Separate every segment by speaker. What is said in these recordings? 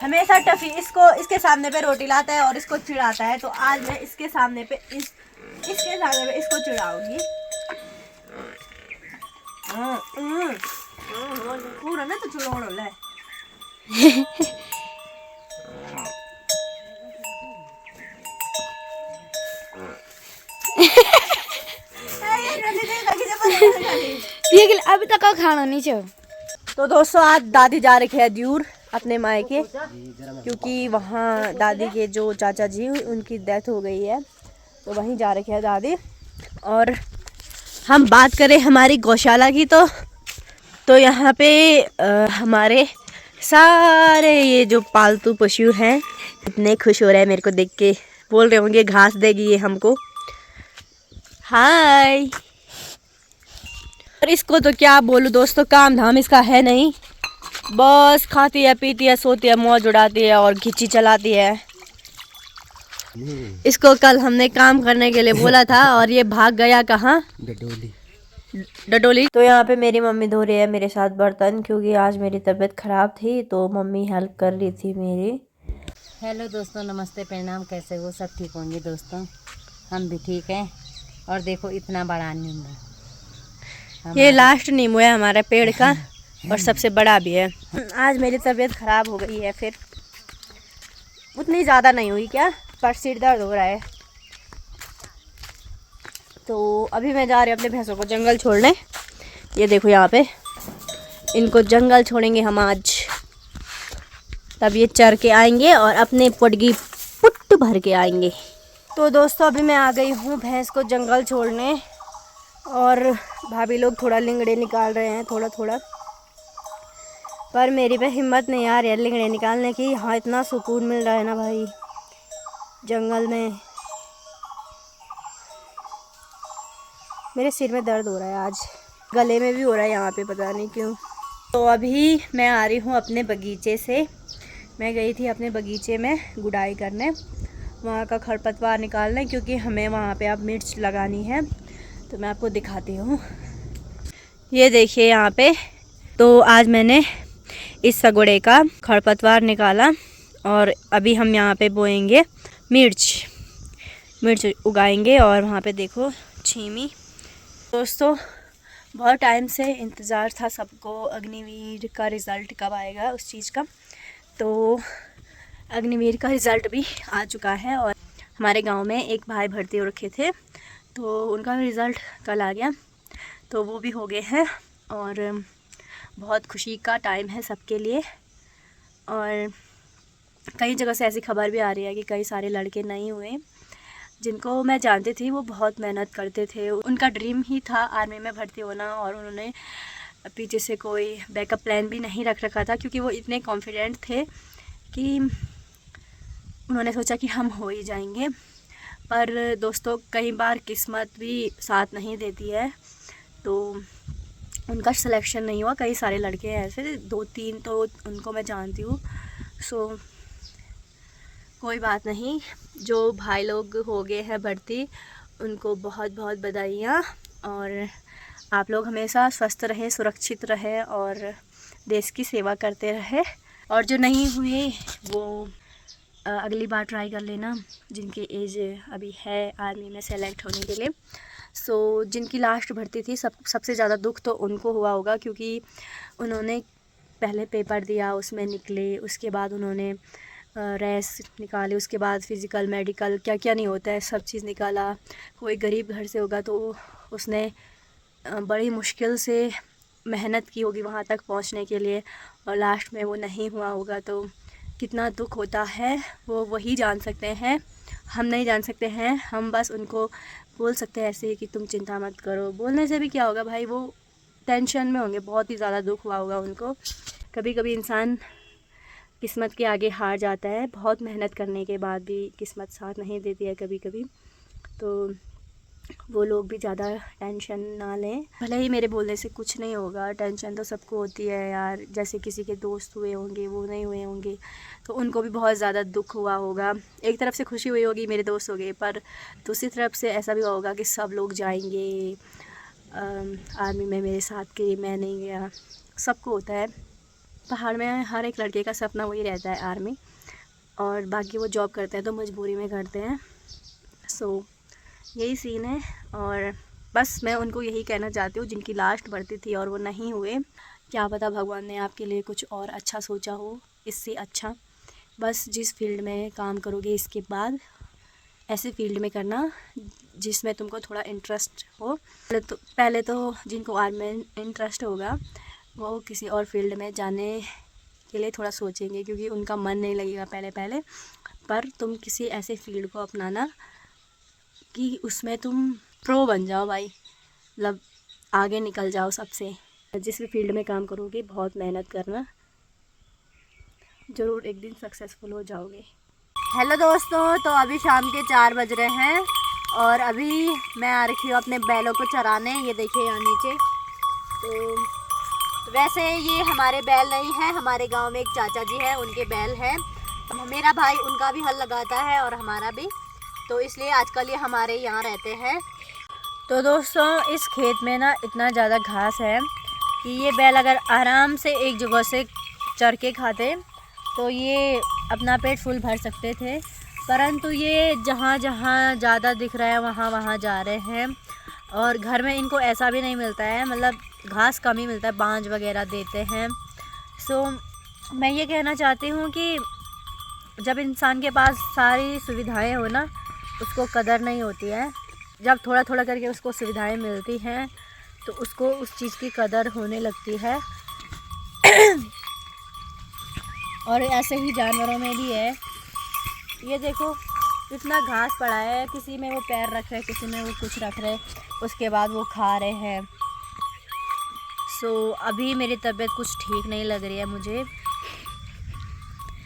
Speaker 1: हमेशा टफी इसके सामने पे रोटी लाता है और इसको चिढ़ाता है, तो आज मैं इसके सामने पे इसको चिढ़ाऊंगी। पूरा ना तो चुड़ोड़ ले।
Speaker 2: ये अभी तक खाना नहीं चाहिए।
Speaker 1: तो दोस्तों आज दादी जा रही है दूर अपने मायके, क्योंकि वहाँ दादी के जो चाचा जी उनकी डेथ हो गई है, तो वहीं जा रही है दादी। और हम बात करें हमारी गौशाला की, तो यहाँ पे हमारे सारे ये जो पालतू पशु हैं इतने खुश हो रहे हैं मेरे को देख के, बोल रहे होंगे घास देगी ये हमको। हाय। और इसको तो क्या बोलूं दोस्तों, काम धाम इसका है नहीं, बस खाती है पीती है सोती है मौज उड़ाती है और खिच्ची चलाती है। इसको कल हमने काम करने के लिए बोला था और ये भाग गया कहाँ, डडोली। तो यहाँ पे मेरी मम्मी धो रही है मेरे साथ बर्तन, क्योंकि आज मेरी तबीयत खराब थी तो मम्मी हेल्प कर रही थी मेरी।
Speaker 2: हेलो दोस्तों, नमस्ते, प्रणाम। कैसे हो? सब ठीक होंगे दोस्तों, हम भी ठीक हैं। और देखो इतना बड़ा नींबू,
Speaker 1: ये लास्ट नींबू है हमारे पेड़ का और सबसे बड़ा भी है। आज मेरी तबीयत खराब हो गई है, फिर उतनी ज़्यादा नहीं हुई क्या, पर सिर दर्द हो रहा है। तो अभी मैं जा रही हूँ अपने भैंसों को जंगल छोड़ने। ये देखो यहाँ पे इनको जंगल छोड़ेंगे हम आज, तब ये चर के आएंगे और अपने पटगी पुट भर के आएंगे। तो दोस्तों अभी मैं आ गई हूँ भैंस को जंगल छोड़ने, और भाभी लोग थोड़ा लिंगड़े निकाल रहे हैं थोड़ा थोड़ा, पर मेरी पे हिम्मत नहीं आ रही है लिंगड़े निकालने की। हाँ इतना सुकून मिल रहा है ना भाई जंगल में। मेरे सिर में दर्द हो रहा है आज, गले में भी हो रहा है यहाँ पे, पता नहीं क्यों। तो अभी मैं आ रही हूँ अपने बगीचे से। मैं गई थी अपने बगीचे में गुड़ाई करने, वहाँ का खरपतवार निकालने, क्योंकि हमें वहाँ पे अब मिर्च लगानी है। तो मैं आपको दिखाती हूँ, ये देखिए यहाँ पे। तो आज मैंने इस सगुड़े का खरपतवार निकाला और अभी हम यहाँ पे बोएंगे मिर्च उगाएंगे। और वहाँ पे देखो छीमी। दोस्तों बहुत टाइम से इंतज़ार था सबको अग्निवीर का रिज़ल्ट कब आएगा उस चीज़ का। तो अग्निवीर का रिज़ल्ट भी आ चुका है और हमारे गांव में एक भाई भर्ती हो रखे थे, तो उनका रिज़ल्ट कल आ गया, तो वो भी हो गए हैं। और बहुत खुशी का टाइम है सबके लिए। और कई जगह से ऐसी खबर भी आ रही है कि कई सारे लड़के नहीं हुए, जिनको मैं जानती थी वो बहुत मेहनत करते थे, उनका ड्रीम ही था आर्मी में भर्ती होना, और उन्होंने पीछे से कोई बैकअप प्लान भी नहीं रख रखा था, क्योंकि वो इतने कॉन्फिडेंट थे कि उन्होंने सोचा कि हम हो ही जाएंगे। पर दोस्तों कई बार किस्मत भी साथ नहीं देती है, तो उनका सिलेक्शन नहीं हुआ। कई सारे लड़के हैं ऐसे, 2-3 तो उनको मैं जानती हूँ। सो कोई बात नहीं, जो भाई लोग हो गए हैं भर्ती उनको बहुत बहुत बधाइयाँ। और आप लोग हमेशा स्वस्थ रहें, सुरक्षित रहें और देश की सेवा करते रहें। और जो नहीं हुए वो अगली बार ट्राई कर लेना, जिनकी एज अभी है आर्मी में सेलेक्ट होने के लिए। सो जिनकी लास्ट भर्ती थी सबसे ज़्यादा दुख तो उनको हुआ होगा, क्योंकि उन्होंने पहले पेपर दिया, उसमें निकले, उसके बाद उन्होंने रेस निकाली, उसके बाद फ़िज़िकल मेडिकल क्या क्या नहीं होता है सब चीज़ निकाला। कोई गरीब घर से होगा तो उसने बड़ी मुश्किल से मेहनत की होगी वहाँ तक पहुँचने के लिए, और लास्ट में वो नहीं हुआ होगा, तो कितना दुख होता है वो वही जान सकते हैं, हम नहीं जान सकते हैं। हम बस उनको बोल सकते हैं ऐसे ही कि तुम चिंता मत करो। बोलने से भी क्या होगा भाई, वो टेंशन में होंगे, बहुत ही ज़्यादा दुख हुआ होगा उनको। कभी कभी इंसान किस्मत के आगे हार जाता है, बहुत मेहनत करने के बाद भी किस्मत साथ नहीं देती है कभी कभी। तो वो लोग भी ज़्यादा टेंशन ना लें, भले ही मेरे बोलने से कुछ नहीं होगा, टेंशन तो सबको होती है यार। जैसे किसी के दोस्त हुए होंगे, वो नहीं हुए होंगे, तो उनको भी बहुत ज़्यादा दुख हुआ होगा। एक तरफ से खुशी हुई होगी मेरे दोस्त हो गए, पर दूसरी तरफ से ऐसा भी होगा कि सब लोग जाएंगे आर्मी में मेरे साथ के, मैं नहीं गया। सबको होता है, पहाड़ में हर एक लड़के का सपना वही रहता है, आर्मी, और बाकी वो जॉब करते हैं तो मजबूरी में करते हैं। सो यही सीन है। और बस मैं उनको यही कहना चाहती हूँ जिनकी लास्ट भर्ती थी और वो नहीं हुए, क्या पता भगवान ने आपके लिए कुछ और अच्छा सोचा हो, इससे अच्छा। बस जिस फील्ड में काम करोगे इसके बाद ऐसे फील्ड में करना जिसमें तुमको थोड़ा इंटरेस्ट हो। पहले तो जिनको आर्मी में इंटरेस्ट होगा वो किसी और फील्ड में जाने के लिए थोड़ा सोचेंगे, क्योंकि उनका मन नहीं लगेगा पहले। पर तुम किसी ऐसे फील्ड को अपनाना कि उसमें तुम प्रो बन जाओ भाई, मतलब आगे निकल जाओ सबसे। जिस भी फील्ड में काम करोगे बहुत मेहनत करना, ज़रूर एक दिन सक्सेसफुल हो जाओगे। हेलो दोस्तों, तो अभी शाम के 4 बज रहे हैं और अभी मैं आ रखी हूँ अपने बैलों को चराने। ये देखिए यहाँ नीचे। तो वैसे ये हमारे बैल नहीं हैं, हमारे गांव में एक चाचा जी हैं, उनके बैल हैं। मेरा भाई उनका भी हल लगाता है और हमारा भी, तो इसलिए आजकल ये हमारे यहाँ रहते हैं। तो दोस्तों इस खेत में ना इतना ज़्यादा घास है कि ये बैल अगर आराम से एक जगह से चर के खाते तो ये अपना पेट फुल भर सकते थे, परंतु ये जहाँ जहाँ ज़्यादा दिख रहा है वहाँ वहाँ जा रहे हैं। और घर में इनको ऐसा भी नहीं मिलता है, मतलब घास कम ही मिलता है, बांज वगैरह देते हैं। सो मैं ये कहना चाहती हूँ कि जब इंसान के पास सारी सुविधाएं हो ना, उसको कदर नहीं होती है। जब थोड़ा थोड़ा करके उसको सुविधाएं मिलती हैं तो उसको उस चीज़ की कदर होने लगती है। और ऐसे ही जानवरों में भी है। ये देखो इतना घास पड़ा है, किसी में वो पैर रख रहे, किसी में वो कुछ रख रहे, उसके बाद वो खा रहे हैं। सो अभी मेरी तबीयत कुछ ठीक नहीं लग रही है मुझे।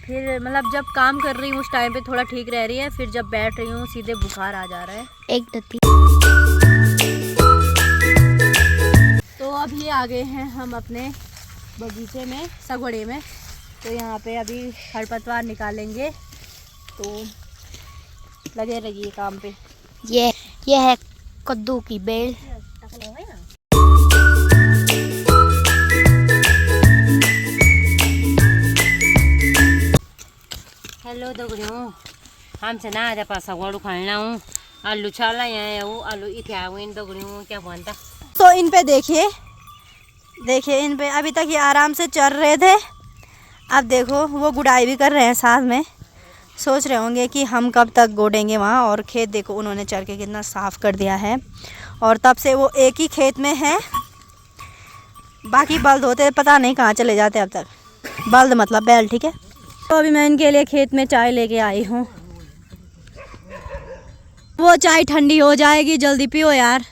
Speaker 1: फिर मतलब जब काम कर रही हूँ उस टाइम पे थोड़ा ठीक रह रही है, फिर जब बैठ रही हूँ सीधे बुखार आ जा रहा है। एक टट्टी। तो अभी आ गए हैं हम अपने बगीचे में, सगोड़े में। तो यहाँ पे अभी खरपतवार निकालेंगे, तो लगे रहिए काम पे।
Speaker 3: ये है कद्दू की बेल।
Speaker 2: हेलो दगड़ियों, हम से ना आज आप सगोड़ उखाड़ना हूँ। आलू छाला यहाँ वो आलू इथे आए इन दगड़ियों क्या बनता।
Speaker 1: तो इन पे देखिए इन पे अभी तक ये आराम से चल रहे थे, अब देखो वो गुड़ाई भी कर रहे हैं साथ में। सोच रहे होंगे कि हम कब तक गोडेंगे वहाँ। और खेत देखो उन्होंने चल के कितना साफ़ कर दिया है, और तब से वो एक ही खेत में है। बाकी बल्द होते पता नहीं कहाँ चले जाते अब तक। बल्द मतलब बैल, ठीक है। तो अभी मैं इनके लिए खेत में चाय लेके आई हूँ। वो चाय ठंडी हो जाएगी, जल्दी पियो यार।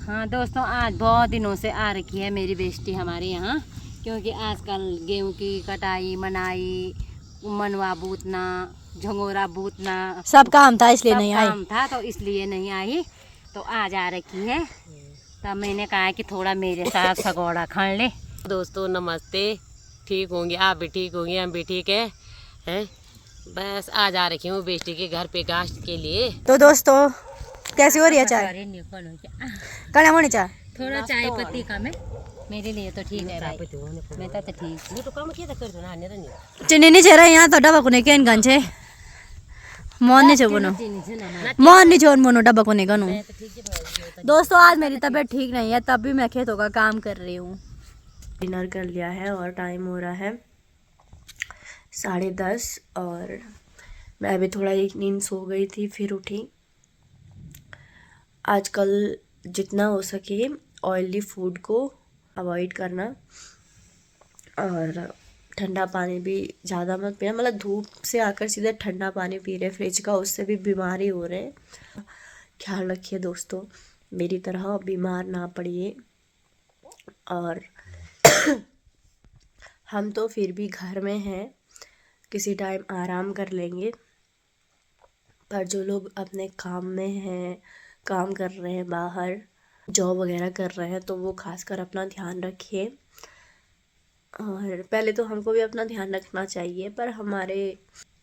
Speaker 2: हाँ दोस्तों, आज बहुत दिनों से आ रखी है मेरी बेस्टी हमारे यहाँ, क्योंकि आजकल गेहूं की कटाई मनाई, मनवा बूतना, झंगोरा बूतना
Speaker 1: सब काम था इसलिए नहीं आई।
Speaker 2: काम था तो इसलिए नहीं आई, तो आज आ रखी है। तब मैंने कहा कि थोड़ा मेरे साथ सगोड़ा खान ले।
Speaker 4: दोस्तों नमस्ते, ठीक होंगे आप भी, ठीक होंगे हम भी ठीक है हैं। बस आज आ रखी हूँ बेटी के घर पे घास के लिए।
Speaker 1: तो दोस्तों कैसी हो रही है चाय? कड़ा होनी चाय,
Speaker 2: थोड़ा चाय पत्ती कम है मेरे लिए तो ठीक है भाई, मैं तो ठीक।
Speaker 4: ये तो काम किया था कर दो ना नहीं
Speaker 1: चीनी नहीं छेरा यहाँ तो डबा कोने के गन छे मन नहीं छे बोनो मन नहीं छोड़ मोनो डबा कोने गनु। दोस्तों आज मेरी तबीयत ठीक नहीं है, तब भी मैं खेतों का काम कर रही हूँ। डिनर कर लिया है और टाइम हो रहा है 10:30 और मैं अभी थोड़ा एक नींद सो गई थी, फिर उठी। आजकल जितना हो सके ऑयली फूड को अवॉइड करना, और ठंडा पानी भी ज़्यादा मत पीना। मतलब धूप से आकर सीधे ठंडा पानी पी रहे फ्रिज का, उससे भी बीमारी हो रहे हैं। ख्याल रखिए दोस्तों, मेरी तरह बीमार ना पड़िए। और हम तो फिर भी घर में हैं, किसी टाइम आराम कर लेंगे, पर जो लोग अपने काम में हैं, काम कर रहे हैं, बाहर जॉब वगैरह कर रहे हैं, तो वो खासकर अपना ध्यान रखिए। और पहले तो हमको भी अपना ध्यान रखना चाहिए, पर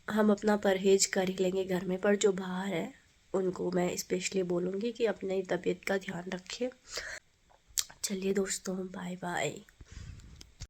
Speaker 1: हम अपना परहेज कर ही लेंगे घर में, पर जो बाहर है उनको मैं स्पेशली बोलूँगी कि अपनी तबीयत का ध्यान रखें। चलिए दोस्तों, बाय बाय।